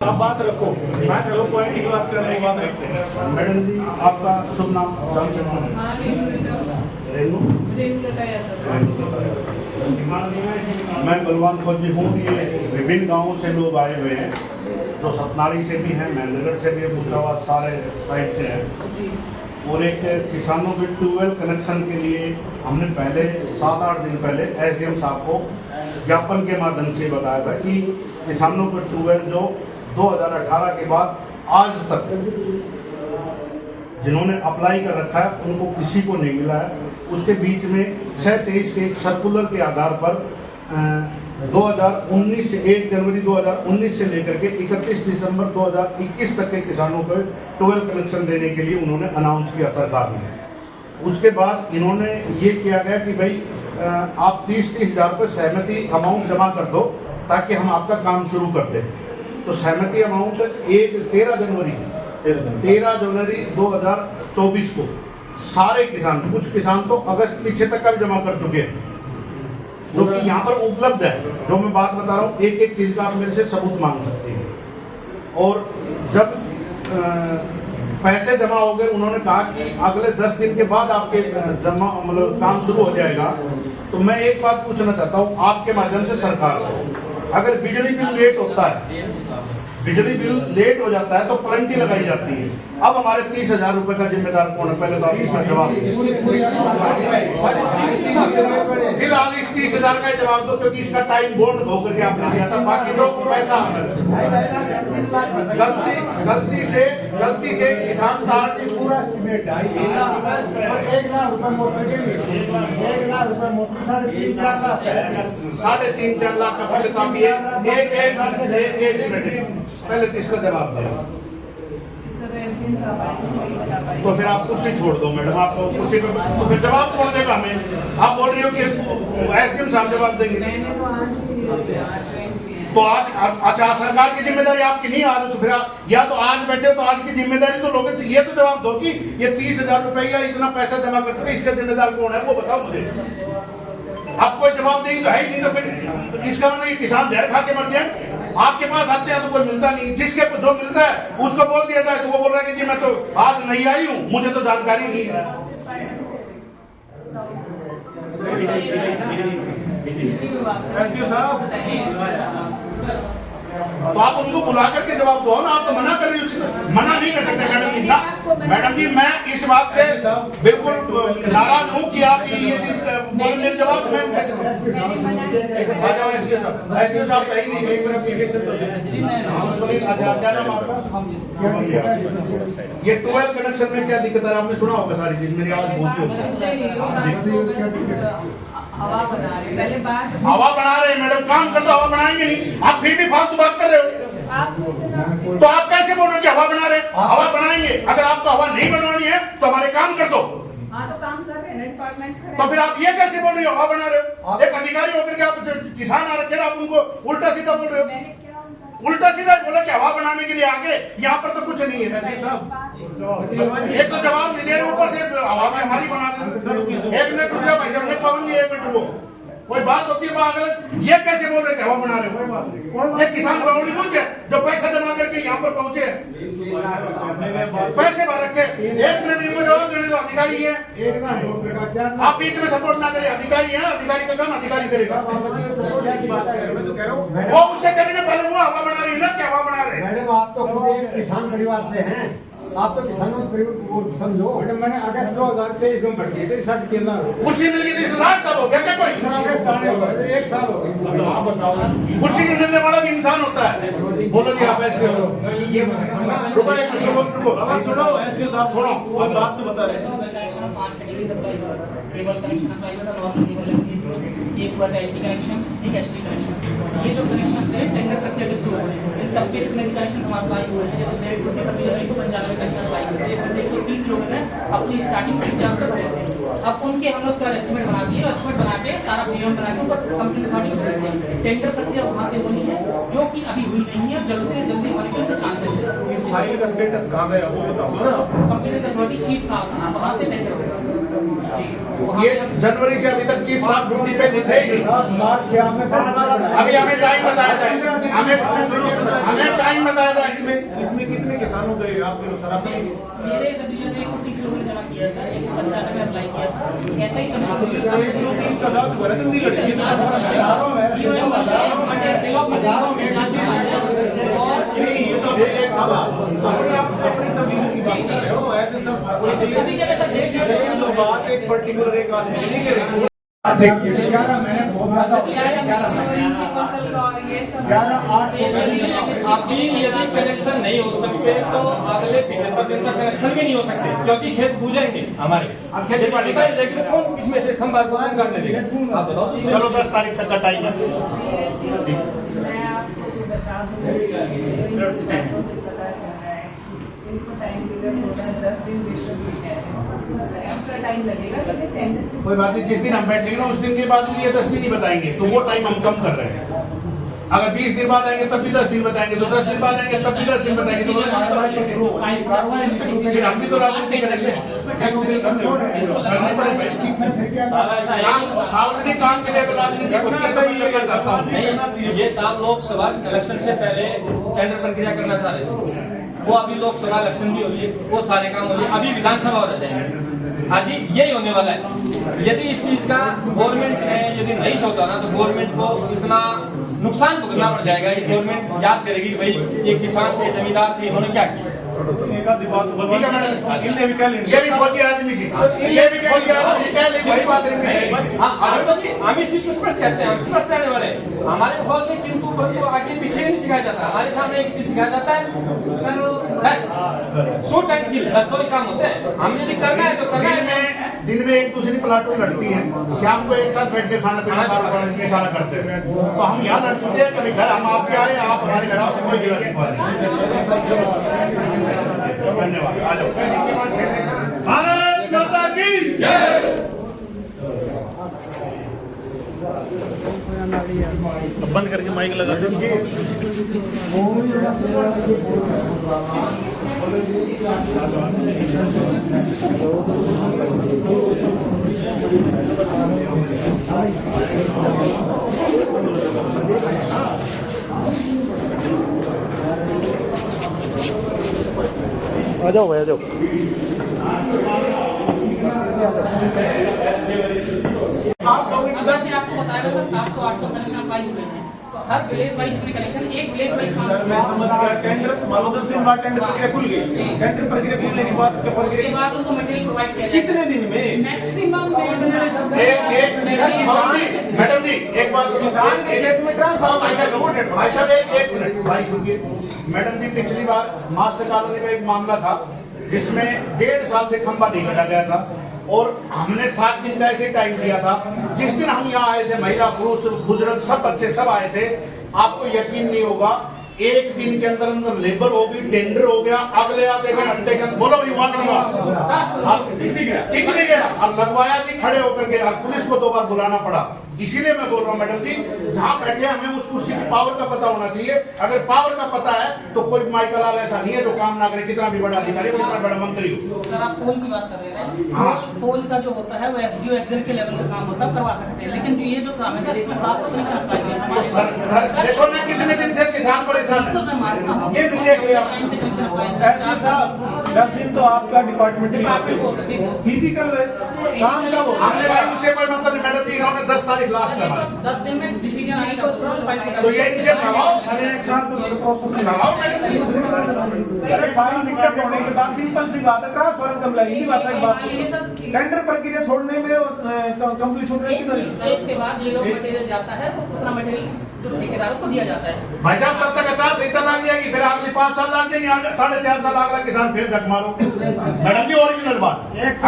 आप बात रखो, पॉइंट की बात करने की बात रखो। मैडम जी, आपका शुभ नाम जान सकता हूं? रेनू। मैं बलवान फौजी हूँ। ये विभिन्न गांवों से लोग आए हुए हैं, जो सतनाड़ी से भी हैं, महेंद्रगढ़ से भी है, मुर्दाबाद, सारे साइड से हैं। और एक किसानों के ट्यूबवेल कनेक्शन के लिए हमने पहले 7-8 दिन पहले एसडीएम साहब को ज्ञापन के माध्यम से बताया था कि किसानों के ट्यूबवेल जो 2018 के बाद आज तक जिन्होंने अप्लाई कर रखा है उनको किसी को नहीं मिला है। उसके बीच में 6/23 के एक सर्कुलर के आधार पर 2019 से 1 जनवरी 2019 से लेकर के 31 दिसंबर 2021 तक के किसानों को ट्यूबवेल कनेक्शन देने के लिए उन्होंने अनाउंस किया सरकार ने। उसके बाद इन्होंने ये किया गया कि भाई आप 30-30 हज़ार रुपये सहमति अमाउंट जमा कर दो ताकि हम आपका काम शुरू कर दें। तो सहमति अमाउंट 13 जनवरी 2024 को सारे किसान, कुछ किसान तो अगस्त पीछे तक का भी जमा कर चुके हैं, जो कि यहाँ पर उपलब्ध है। जो मैं बात बता रहा हूँ, एक एक चीज का आप मेरे से सबूत मांग सकते हैं। और जब पैसे जमा हो गए, उन्होंने कहा कि अगले 10 दिन के बाद आपके जमा मतलब काम शुरू हो जाएगा। तो मैं एक बात पूछना चाहता हूँ आपके माध्यम से सरकार से, अगर बिजली बिल लेट होता है, बिजली बिल लेट हो जाता है तो पेनल्टी लगाई जाती है। अब हमारे 30,000 रुपए का जिम्मेदार कौन है? पहले तो आप इसका जवाब फिलहाल इस 30,000 का जवाब दो, क्योंकि इसका टाइम बॉन्ड होकर के आपने दिया था, बाकी तो पैसा गलती से किसान तार पूरा एस्टिमेट 1 लाख रुपए मोटर के लिए 1 लाख रुपए मोटर 3.5-4 लाख 3.5-4 लाख का। पहले तो आप ये एक मिनट पहले तो इसका जवाब दें, तो फिर आप कुर्सी छोड़ दो मैडम। आप कुर्सी पे तो फिर जवाब कौन देगा हमें? आप बोल रही हो कि एसडीएम साहब जवाब देंगे, तो आज अच्छा सरकार की जिम्मेदारी आपकी नहीं आज, तो फिर या तो आज बैठे हो तो आज की जिम्मेदारी तो लोगे, तो ये तो जवाब दो कि ये 30,000 रुपए या इतना पैसा जमा कर चुके, इसका जिम्मेदार कौन है वो बताओ मुझे। आप कोई जवाब देंगे तो है ही नहीं, तो फिर इसका मतलब ये किसान जहर खा के मर जाए। आपके पास आते हैं तो कोई मिलता नहीं, जिसके जो मिलता है उसको बोल दिया जाए तो वो बोल रहा है कि जी मैं तो आज नहीं आई हूँ, मुझे तो जानकारी नहीं है। तो आप उनको बुला करके जवाब दो ना, आप तो मना कर रही हो, मना नहीं कर सकते मैडम जी ना। मैडम जी मैं इस बात से बिल्कुल नाराज हूँ कि आप ये चीज बोलने जवाब मैं साहब कहीं नहीं। ये ट्यूबवेल कनेक्शन में क्या दिक्कत है? आपने सुना होगा सारी चीज, मेरी आवाज पहुंची होगी। हवा बना रहे, पहले बात हवा बना रहे मैडम, काम कर दो, हवा बनाएंगे नहीं। आप फिर भी फालतू बात कर रहे हो, तो आप कैसे बोल रहे हो कि हवा बना रहे? हवा बनाएंगे, अगर आपको हवा नहीं बनवानी है तो हमारे काम कर दो। हाँ तो काम कर रहे हैं, डिपार्टमेंट तो फिर आप ये कैसे बोल रही हो हवा बना रहे हो? एक अधिकारी होकर के आप किसान आ रखे, आप उनको उल्टा सीधा बोल रहे हो। उल्टा सीधा बोला कि हवा बनाने के लिए आगे, यहाँ पर तो कुछ नहीं है। एक तो जवाब नहीं दे रहे, ऊपर से हवा में हमारी बना दे। 1 मिनट रुक जाओ भाई, जब नहीं पाऊंगी 1 मिनट रुको। कोई बात होती है अगर ये कैसे बोल रहे थे हवा बना रहे हो? ये किसान बावड़ी कुछ है जो पैसा जमा करके यहाँ पर पहुंचे, पैसे भर रखे। 1 मिनट इनको जवाब देने दो, अधिकारी है। आप बीच में सपोर्ट ना करें, अधिकारी है, अधिकारी का काम अधिकारी करेगा। वो उससे करेंगे, पहले वो हवा बना रही है ना, क्या हवा बना रहे? मैडम आप तो खुद एक किसान परिवार से हैं, आप तो किसानों को समझो। मैडम मैंने अगस्त 2023 में भर्ती थी, 60 केला कुर्सी मिल गई थी, 60 साल हो गया क्या? कोई 1 साल हो गई। कुर्सी के मिलने वाला भी इंसान होता है। बोलो जी आप ऐसे रुको, एक मिनट रुको, सुनो एसडीओ साहब, सुनो बात तो बता रहे हैं। केबल कनेक्शन अप्लाई होता है, नॉर्मल केबल लगती है, एक हुआ टाइपी कनेक्शन, एक एचडी कनेक्शन। ये जो कनेक्शन है टेंडर प्रक्रिया के थ्रू इन सबके जितने भी कनेक्शन हमारे अप्लाई हुए हैं, जैसे मेरे ग्रुप के सभी 195 कनेक्शन अप्लाई हुए थे, 130 लोगों ने अपनी स्टार्टिंग में एग्जाम पर भरे थे। अब उनके हम लोग उसका एस्टिमेट बना दिए, एस्टिमेट बना के सारा पीएम बना के ऊपर कंपनी अथॉरिटी को भेज दिया। टेंडर प्रक्रिया वहाँ से होनी है, जो कि अभी हुई नहीं है, जल्दी से जल्दी होने के चांसेस है। फाइल का स्टेटस कहाँ गया वो बताओ। कंप्लीट अथॉरिटी चीफ साहब वहाँ से टेंडर होगा जी, वहाँ ये से हम- जनवरी से अभी तक चीफ साहब ड्यूटी पे नहीं थे ही नहीं। मार्च से आपने अभी हमें टाइम बताया जाए, हमें टाइम बताया जाए। इसमें कितने किसानों के आपके अनुसार आपने मेरे सब डिवीजन में 130 लोगों ने जमा किया था, 195 में अप्लाई किया था, ऐसा ही समझ 130 का जांच हुआ है जल्दी करिए। नहीं ये तो अपनी सभी की बात कर रहे हो, ऐसे सब सभी जगह का डेट ये जो बात एक पर्टिकुलर एक आदमी नहीं करेंगे। 11 महीने बहुत ज्यादा हो गया, 11 महीने। की फसल का और ये सब 11-8 आपके यदि कनेक्शन नहीं हो सकते तो अगले 75 दिन तक कनेक्शन भी नहीं हो सकते, क्योंकि खेत बूझेंगे हमारे। अब खेती बाड़ी जुताई जाएगी तो कौन किसमें से खंबा काटने देगा? आप बताओ। चलो 10 तारीख तक का टाइम है। मैं आपको जो बता दूं पता चल रहा है इनको टाइम पीरियड होता है 10 दिन विश्व है, एक्स्ट्रा टाइम लगेगा क्योंकि टेंडर कोई बात नहीं, जिस दिन हम बैठेंगे ना उस दिन के बाद भी ये 10 दिन ही बताएंगे, तो वो टाइम हम कम कर रहे हैं। अगर 20 दिन बाद आएंगे तब भी 10 दिन बताएंगे, तो 10 दिन बाद आएंगे तब भी 10 दिन बताएंगे, तो फिर हम भी तो राजनीति करेंगे। करनी पड़ेगी। सारा ऐसा है काम सार्वजनिक काम के लिए तो राजनीति को करना चाहता हूँ। नहीं, ये साहब लोकसभा इलेक्शन से पहले टेंडर प्रक्रिया करना चाह रहे थे, वो अभी लोकसभा इलेक्शन भी हो रही है, वो सारे काम हो रही है, अभी विधानसभा हो जाएंगे। हाँ जी, यही होने वाला है। यदि इस चीज का गवर्नमेंट ने यदि नहीं सोचा ना, तो गवर्नमेंट को इतना नुकसान भुगतना पड़ जाएगा। ये गवर्नमेंट याद करेगी कि भाई ये किसान थे, जमींदार थे, इन्होंने क्या किया। एक आधी बात ठीक है मैडम, इनने भी कह लेंगे। ये भी फौजी आदमी थी, ये भी फौजी आदमी थी, कह ली वही बात रिपीट हम इस चीज को स्पष्ट कहते हैं, हम स्पष्ट कहने वाले हैं। हमारे फौज में किंतु परंतु आगे पीछे नहीं सिखाया जाता, हमारे सामने एक चीज सिखाया जाता है, बस शूट एंड किल, बस दो ही काम होते हैं। हम यदि करना है तो करना है। दिन में एक दूसरी प्लाटून लड़ती है, शाम को एक साथ बैठ के खाना पीना सारा करते हैं। तो हम यहाँ लड़ चुके हैं, कभी घर हम आपके आए, आप हमारे घर आओ, तो कोई गिला धन्यवाद। आ जाओ। भारत माता की जय। बंद करके माइक लगा आ जाओ भाई, आ जाओ। आप लोगों की वैसे आपको बताया था 700-800 कनेक्शन अप्लाई हुए हैं, तो हर विलेज वाइज में कनेक्शन, एक विलेज वाइज सर मैं समझ गया। टेंडर मान लो 10 दिन बाद टेंडर प्रक्रिया खुल गई, टेंडर प्रक्रिया खुलने के बाद उसके बाद उनको मटेरियल प्रोवाइड किया जाएगा। कितने दिन में मैक्सिमम मैडम जी एक बात, किसान के खेत में ट्रांसफार्मर भाई साहब एक मिनट भाई रुकिए। मैडम जी पिछली बार मास्टर कॉलोनी में एक मामला था जिसमें 1.5 साल से खंबा नहीं हटा गया था, और हमने 7 दिन का ऐसे टाइम दिया था। जिस दिन हम यहाँ आए थे, महिला पुरुष बुजुर्ग सब बच्चे सब आए थे, आपको यकीन नहीं होगा, एक दिन के अंदर अंदर लेबर होगी, टेंडर हो गया, अगले आधे घंटे के अंदर बोलो भाई हुआ नहीं हुआ, टिक नहीं गया, और लगवाया जी खड़े होकर के, और पुलिस को 2 बार बुलाना पड़ा। इसीलिए मैं बोल रहा हूँ मैडम जी, जहाँ बैठे हमें उस कुर्सी की पावर का पता होना चाहिए। अगर पावर का पता है तो कोई माइकल लाल ऐसा नहीं है जो काम ना करे, कितना भी बड़ा अधिकारी हो, कितना बड़ा मंत्री हो। सर आप पोल की बात कर रहे हैं, हाँ। पोल का जो होता है वो एसडीओ एक्सेल के लेवल का काम होता है, करवा सकते हैं। लेकिन जो ये जो काम है सर, इसमें 700 कनेक्शन अप्लाई हुए हैं हमारे। सर देखो ना कितने दिन से किसान परेशान तो मैं मानता हूँ ये भी देख लिया। टाइम से कनेक्शन अप्लाई हुए हैं। एसपी साहब 10 दिन तो आपका डिपार्टमेंट फिजिकल काम का वो हमने भाई उससे कोई मतलब नहीं मैडम जी, इन्होंने 10 तारीख लास्ट लगा, 10 दिन में डिसीजन आएगा, उसको फाइल को तो ये इनसे करवाओ करवाओ मैडम जी। अरे फाइल निकट होने के बाद सिंपल सी बात है, ट्रांसफार्मर कम लगी, भाषा की बात। टेंडर प्रक्रिया छोड़ने में कंपनी छोड़ने की तरह इसके बाद ये लोग मटेरियल जाता है, तो उतना मटेरियल जो ठेकेदार उसको दिया जाता है। भाई साहब तब तक आचार संहिता लग जाएगी, फिर अगले 5 साल लग जाएंगे, 4.5 साल अगला किसान फिर झक मारो। मैडम जी ओरिजिनल बात,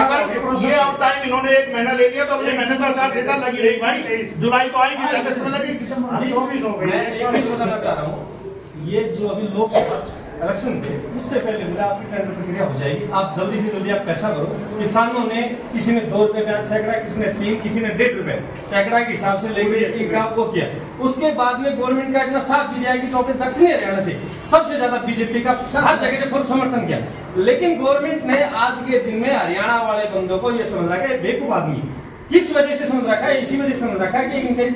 अगर ये अब टाइम इन्होंने 1 महीना ले लिया तो अगले महीने तो आचार संहिता लगी रही भाई, जुलाई तो आएगी, अगस्त में लगेगी। मैं एक चीज बताना चाह रहा हूँ, ये जो अभी लोकसभा इलेक्शन पे उससे पहले मेरा आपकी टेंडर प्रक्रिया हो जाएगी। आप जल्दी से जल्दी आप कैसा करो, किसानों ने किसी ने 2 रुपए ब्याज सैकड़ा, किसी ने 3, किसी ने 1.5 रुपए सैकड़ा के हिसाब से लेके एक आपको किया। उसके बाद में गवर्नमेंट का इतना साथ दी जाएगी, जो अपने दक्षिणी हरियाणा से सबसे ज्यादा बीजेपी का हर जगह से फुल समर्थन किया। लेकिन गवर्नमेंट ने आज के दिन में हरियाणा वाले बंदों को यह समझ रखा है बेवकूफ आदमी है। किस वजह से समझ रखा है? इसी वजह से समझ रखा है कि इनके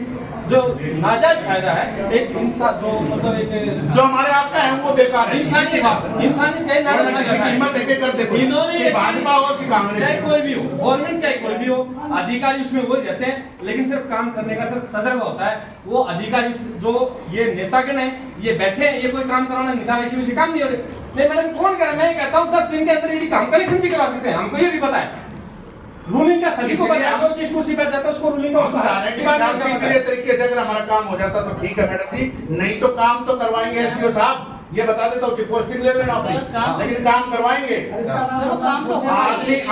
जो नाजायज फायदा है, एक इंसान जो मतलब एक जो हमारे आपका है वो बेकार है। इंसानी बात है, इंसानी का नाजायज किसी फायदा कीमत देके कर देखो इन्होंने कि भाजपा और कि कांग्रेस चाहे कोई भी हो, गवर्नमेंट चाहे कोई भी हो, अधिकारी उसमें वो रहते हैं, लेकिन सिर्फ काम करने का सिर्फ तजर्बा होता है। वो अधिकारी जो ये नेतागण है, ये बैठे हैं, ये कोई काम कराना निशान इसी में से काम नहीं हो रहे। नहीं मैडम कौन करे? मैं कहता हूँ 10 दिन के अंदर ईडी काम कलेक्शन भी करा सकते हैं, हमको ये भी पता है। रूलिंग का सभी को पता है, जो जिस कुर्सी पर जाता है उसको रूलिंग का उसको शांतिप्रिय तरीके से अगर हमारा काम हो जाता तो ठीक है मैडम जी, नहीं तो काम तो करवाएंगे एसडीओ साहब। ये बता देता हूँ पोस्टिंग ले लेना अपनी, लेकिन काम करवाएंगे।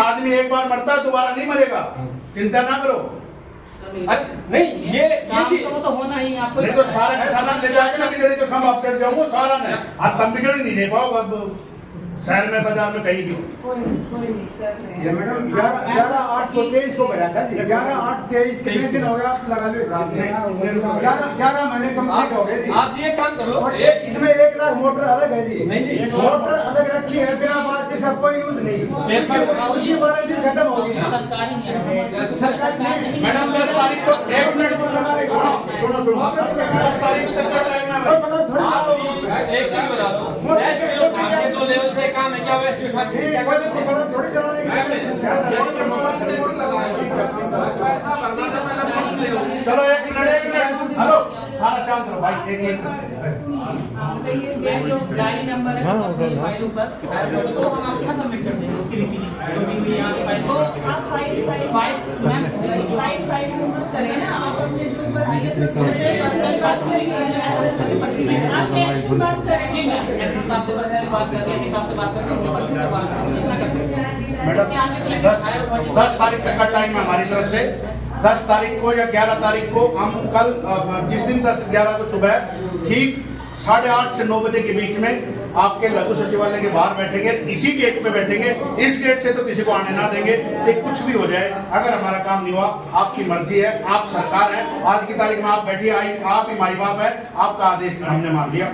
आदमी एक बार मरता है दोबारा नहीं मरेगा, चिंता ना करो। नहीं ये चीज तो होना ही आपको। नहीं तो सारा किसान ले जाके ना बिजली तो हम आप कर जाऊंगा सारा नहीं, आप तब बिजली नहीं दे पाओगे अब शहर में बाजार में कहीं भी। ये मैडम 11/8/23 को भरा था जी। 11/8/23 कितने दिन हो गए आप लगा लो? 11 महीने कंप्लीट हो गए जी। आप ये काम करो, और इसमें 1 लाख मोटर अलग है जी। नहीं जी, मोटर अलग रखी है बिना बात जिसका कोई यूज नहीं, उसकी वारंटी खत्म हो गई। सरकारी नियम सरकार मैडम 10 तारीख को 1 मिनट सुनो 10 तारीख तक का टाइम है। एक चीज बता दो, एसटीओ साहब के जो लेवल पे काम है, क्या वो एसटीओ साहब क्या थोड़ी चलो 1 मिनट हेलो सारा शांत रहो भाई। एक डायरी नंबर है अपनी फाइल ऊपर, तो हम आपके यहाँ सबमिट कर देंगे उसकी रिसीविंग जो भी हुई यहाँ की फाइल तो को। आप फाइल फाइल मत करें ना, आप अपने जो ऊपर आई है आप एक्शन बात करें। ठीक है, एक्शन साहब से पर्सनली बात करके इसी हिसाब से बात करके उसी पर्सन से बात करके इतना कर सकते हैं। मैडम 10 तारीख तक का टाइम है हमारी तरफ से। 10 तारीख को या 11 तारीख को हम कल जिस दिन 10-11 को सुबह ठीक 8:30 से 9 बजे के बीच में आपके लघु सचिवालय के बाहर बैठेंगे, इसी गेट पे बैठेंगे। इस गेट से तो किसी को आने ना देंगे कि कुछ भी हो जाए। अगर हमारा काम नहीं हुआ, आपकी मर्जी है, आप सरकार है, आज की तारीख में आप बैठिए, आप ही माई बाप है, आपका आदेश हमने मान लिया।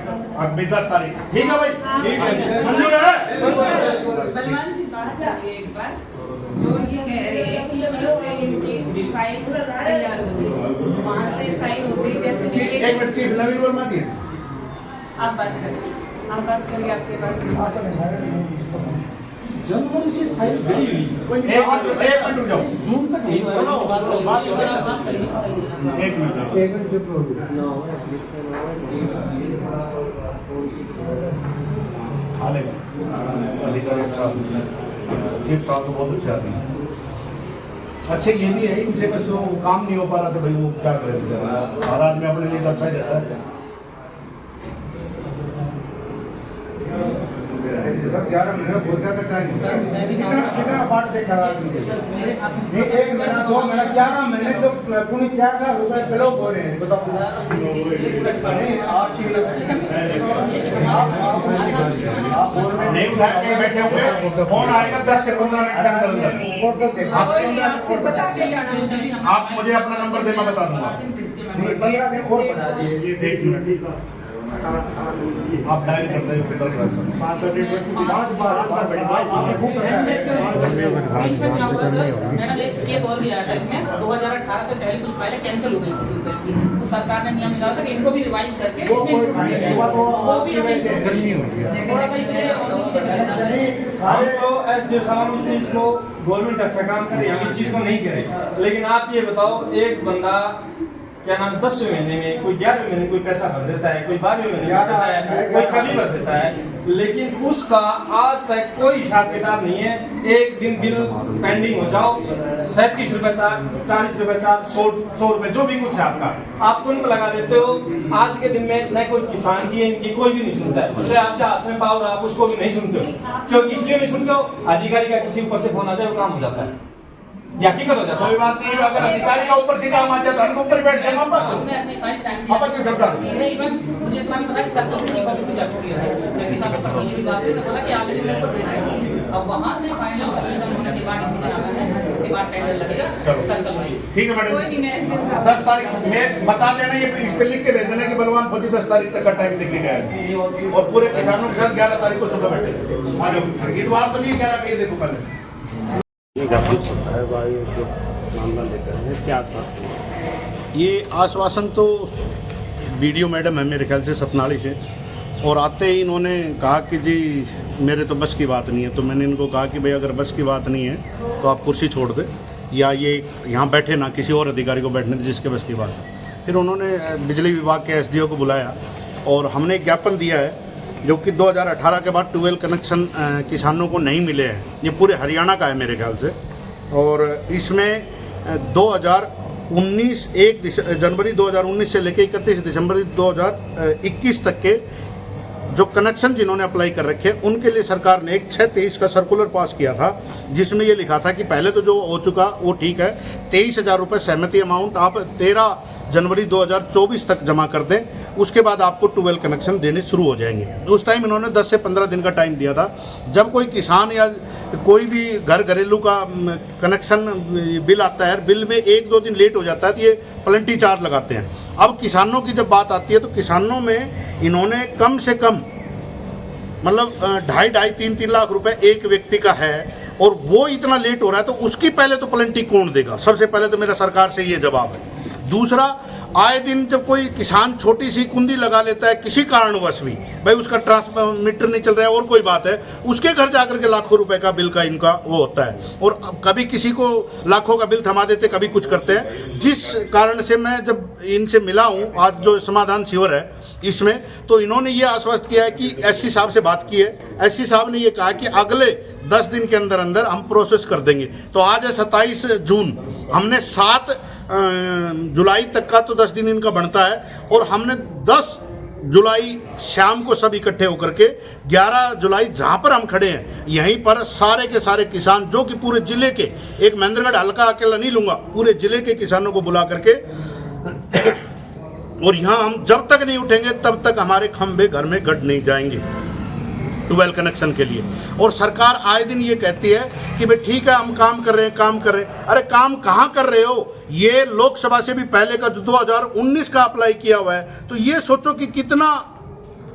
अभी 10 तारीख ठीक है भाई, ठीक है मंजूर है। बलवान जी बात सुनिए एक बार, जो ये कह रहे हैं कि चीफ से इनकी फाइल तैयार हो गई, वहाँ से साइन होती है जैसे एक मिनट चीफ नवीन वर्मा जी आप बात करिए, आप बात करिए, आपके पास जनवरी से फाइल गई हुई, एक मिनट रुक जाओ, जून तक नहीं बात करिए। एक मिनट चीफ साहब तो बहुत अच्छे आदमी हैं। अच्छा ये भी है, इनसे बस वो काम नहीं हो पा रहा था भाई, वो क्या करें, हर आदमी अपने लिए तो अच्छा ही रहता है। सब 11 महीने बहुत ज्यादा टाइम कितना पार्ट से करा मेरे हाथ में नहीं 1 महीना 2 महीना 11 महीने तो पूरी 4 लाख रुपए ब्लॉक हो रहे हैं। बताओ नहीं आप नहीं साहब कहीं बैठे होंगे, फोन आएगा 10 से 15 मिनट के अंदर आप मुझे अपना नंबर दे, मैं बता दूंगा। 15 दिन और बना दिए। एक मिनट आप डायल कर रहे हो बीच में क्या हुआ सर, मैंने एक केस और भी आया था इसमें 2018 से पहले कुछ फाइलें कैंसिल हो गई थी, तो सरकार ने नियम निकाला था कि इनको भी रिवाइज करके वो भी थोड़ा सा इसलिए हम तो एसडीओ साहब इस चीज को गवर्नमेंट अच्छा काम करे, हम इस चीज को नहीं करें। लेकिन आप ये बताओ, एक बंदा क्या नाम 10वें महीने में, कोई 11वें महीने कोई पैसा भर देता है, कोई 12वें महीने भर देता है, कोई कभी भर देता है, लेकिन उसका आज तक कोई हिसाब किताब नहीं है। एक दिन बिल पेंडिंग हो जाओ, 37 रुपए चार्ज, 40 रुपए चार्ज, 100 रुपए जो भी कुछ है आपका, आप तुरंत लगा देते हो। आज के दिन में न कोई किसान की इनकी कोई भी नहीं सुनता है, उससे आपके हाथ में पावर आप उसको भी नहीं सुनते हो। क्योंकि इसलिए नहीं सुनते हो, अधिकारी का किसी ऊपर से फोन आ जाए वो काम हो जाता है, या हकीकत हो जाता है। कोई बात नहीं, अगर अधिकारी का ऊपर से काम आ जाता है, ऊपर बैठ जाएगा हमने अपनी फाइल टाइम आप क्यों करता इवन मुझे इतना भी पता है कि 70 से 100 जा चुकी है। तो ये भी बात है, तो बोला कि ऑलरेडी मेरे को दे रहे हैं। अब वहाँ से फाइनल सबमिशन होने के बाद डिसीजन आना है, उसके बाद टेंडर लगेगा सर्कल वाइज। ठीक है कोई नहीं, मैं मैडम, इसके 10 तारीख में बता देना, ये इस पे लिख के भेज देना कि बलवान फौजी 10 तारीख तक का टाइम लिख के गया है और पूरे किसानों के साथ 11 तारीख को सुबह बैठे आ जाओ। इतवार तो नहीं कह रहा कि ये देखो पहले क्या आश्वासन? ये आश्वासन तो वीडियो मैडम है मेरे ख्याल से सतनाड़ी से, और आते ही इन्होंने कहा कि जी मेरे तो बस की बात नहीं है। तो मैंने इनको कहा कि भाई अगर बस की बात नहीं है तो आप कुर्सी छोड़ दें या ये यहाँ बैठे ना, किसी और अधिकारी को बैठने दें जिसके बस की बात है। फिर उन्होंने बिजली विभाग के एसडीओ को बुलाया और हमने एक ज्ञापन दिया है जो कि 2018 के बाद ट्यूबवेल कनेक्शन किसानों को नहीं मिले हैं। ये पूरे हरियाणा का है मेरे ख्याल से, और इसमें 2019 जनवरी 2019 से लेकर 31 दिसंबर 2021 तक के जो कनेक्शन जिन्होंने अप्लाई कर रखे उनके लिए सरकार ने एक 6/23 का सर्कुलर पास किया था, जिसमें ये लिखा था कि पहले तो जो हो चुका वो ठीक है, 23,000 रुपये सहमति अमाउंट आप 13 जनवरी 2024 तक जमा कर दें, उसके बाद आपको ट्यूबवेल कनेक्शन देने शुरू हो जाएंगे। उस टाइम इन्होंने 10 से 15 दिन का टाइम दिया था। जब कोई किसान या कोई भी घरेलू का कनेक्शन बिल आता है, बिल में 1-2 दिन लेट हो जाता है तो ये प्लेंटी चार्ज लगाते हैं। अब किसानों की जब बात आती है तो किसानों में इन्होंने कम से कम मतलब 2.5-3 लाख रुपए एक व्यक्ति का है, और वो इतना लेट हो रहा है तो उसकी पहले तो प्लेंटी कौन देगा? सबसे पहले तो मेरा सरकार से ये जवाब है। दूसरा, आए दिन जब कोई किसान छोटी सी कुंडी लगा लेता है किसी कारणवश भी, भाई उसका ट्रांसमीटर नहीं चल रहा है और कोई बात है, उसके घर जाकर के लाखों रुपए का बिल का इनका वो होता है, और कभी किसी को लाखों का बिल थमा देते, कभी कुछ करते हैं। जिस कारण से मैं जब इनसे मिला हूँ आज जो समाधान शिविर है इसमें, तो इन्होंने ये आश्वस्त किया है कि एससी साहब से बात की है। एससी साहब ने ये कहा कि अगले 10 दिन के अंदर अंदर हम प्रोसेस कर देंगे। तो आज है 27 जून, हमने 7 जुलाई तक का तो 10 दिन इनका बनता है, और हमने 10 जुलाई शाम को सब इकट्ठे होकर के 11 जुलाई जहां पर हम खड़े हैं यहीं पर सारे के सारे किसान जो कि पूरे जिले के, एक महेंद्रगढ़ हल्का अकेला नहीं लूंगा, पूरे जिले के किसानों को बुला करके और यहाँ हम जब तक नहीं उठेंगे तब तक हमारे खंभे घर में गड़ नहीं जाएंगे ट्यूबवेल कनेक्शन के लिए। और सरकार आए दिन ये कहती है कि भाई ठीक है हम काम कर रहे हैं। अरे काम कहाँ कर रहे हो? ये लोकसभा से भी पहले का जो 2019 का अप्लाई किया हुआ है, तो ये सोचो कि कितना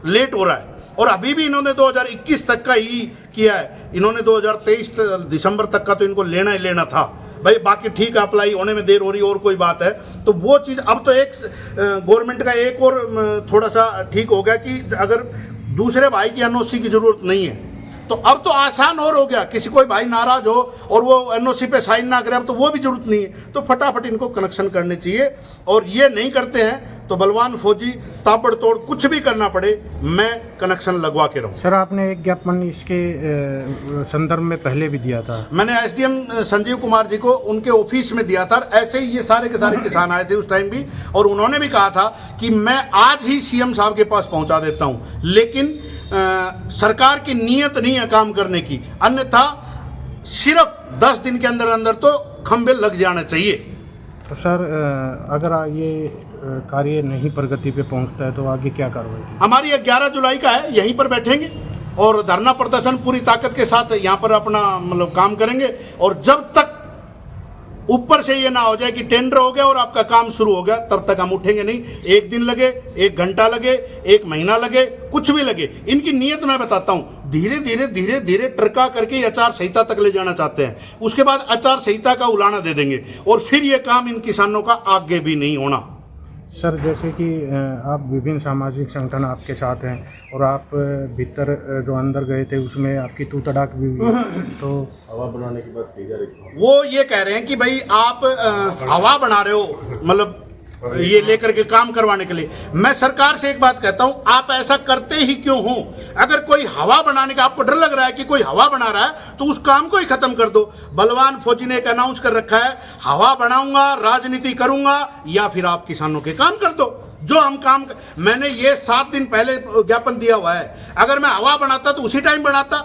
लेट हो रहा है। और अभी भी इन्होंने 2021 तक का ही किया है। इन्होंने 2023 दिसंबर तक का तो इनको लेना ही लेना था भाई, बाकी ठीक है अप्लाई होने में देर हो रही और कोई बात है। तो वो चीज़ अब तो एक गवर्नमेंट का एक और थोड़ा सा ठीक हो गया कि अगर दूसरे भाई की एनओसी की जरूरत नहीं है तो अब तो आसान और हो गया। किसी कोई भाई नाराज हो और वो एनओसी पे साइन ना करे, अब तो वो भी जरूरत नहीं है। तो फटाफट इनको कनेक्शन करने चाहिए, और ये नहीं करते हैं तो बलवान फौजी ताबड़तोड़ कुछ भी करना पड़े, मैं कनेक्शन लगवा के रहूँ। सर आपने एक ज्ञापन इसके संदर्भ में पहले भी दिया था। मैंने एसडीएम संजीव कुमार जी को उनके ऑफिस में दिया था। ऐसे ही ये सारे के सारे किसान आए थे उस टाइम भी, और उन्होंने भी कहा था कि मैं आज ही सीएम साहब के पास पहुंचा देता हूं, लेकिन सरकार की नीयत नहीं है काम करने की, अन्यथा सिर्फ 10 दिन के अंदर अंदर तो खंभे लग जाना चाहिए। तो सर अगर ये कार्य नहीं प्रगति पे पहुंचता है तो आगे क्या कार्रवाई? हमारी 11 जुलाई का है, यहीं पर बैठेंगे और धरना प्रदर्शन पूरी ताकत के साथ यहाँ पर अपना मतलब काम करेंगे, और जब तक ऊपर से ये ना हो जाए कि टेंडर हो गया और आपका काम शुरू हो गया, तब तक हम उठेंगे नहीं। 1 दिन लगे, 1 घंटा लगे, 1 महीना लगे, कुछ भी लगे, इनकी नीयत मैं बताता हूँ। धीरे धीरे ट्रका करके आचार संहिता तक ले जाना चाहते हैं, उसके बाद आचार संहिता का उलाना दे देंगे, और फिर ये काम इन किसानों का आगे भी नहीं होना। सर जैसे कि आप विभिन्न सामाजिक संगठन आपके साथ हैं और आप भीतर जो अंदर गए थे उसमें आपकी तू तड़ाक भी हुई, तो हवा बनाने की बात कही जा रही है। वो ये कह रहे हैं कि भाई आप हवा बना रहे हो, मतलब ये लेकर के काम करवाने के लिए। मैं सरकार से एक बात कहता हूं, आप ऐसा करते ही क्यों हो? अगर कोई हवा बनाने का आपको डर लग रहा है कि कोई हवा बना रहा है तो उस काम को ही खत्म कर दो। बलवान फौजी ने एक अनाउंस कर रखा है, हवा बनाऊंगा, राजनीति करूंगा, या फिर आप किसानों के काम कर दो जो हम काम मैंने ये 7 दिन पहले ज्ञापन दिया हुआ है। अगर मैं हवा बनाता तो उसी टाइम बनाता।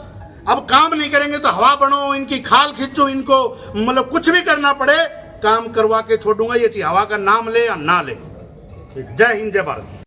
अब काम नहीं करेंगे तो हवा बनो, इनकी खाल खींचो, इनको मतलब कुछ भी करना पड़े, काम करवा के छोड़ूंगा। ये चीज हवा का नाम ले या ना ले। जय हिंद, जय भारत।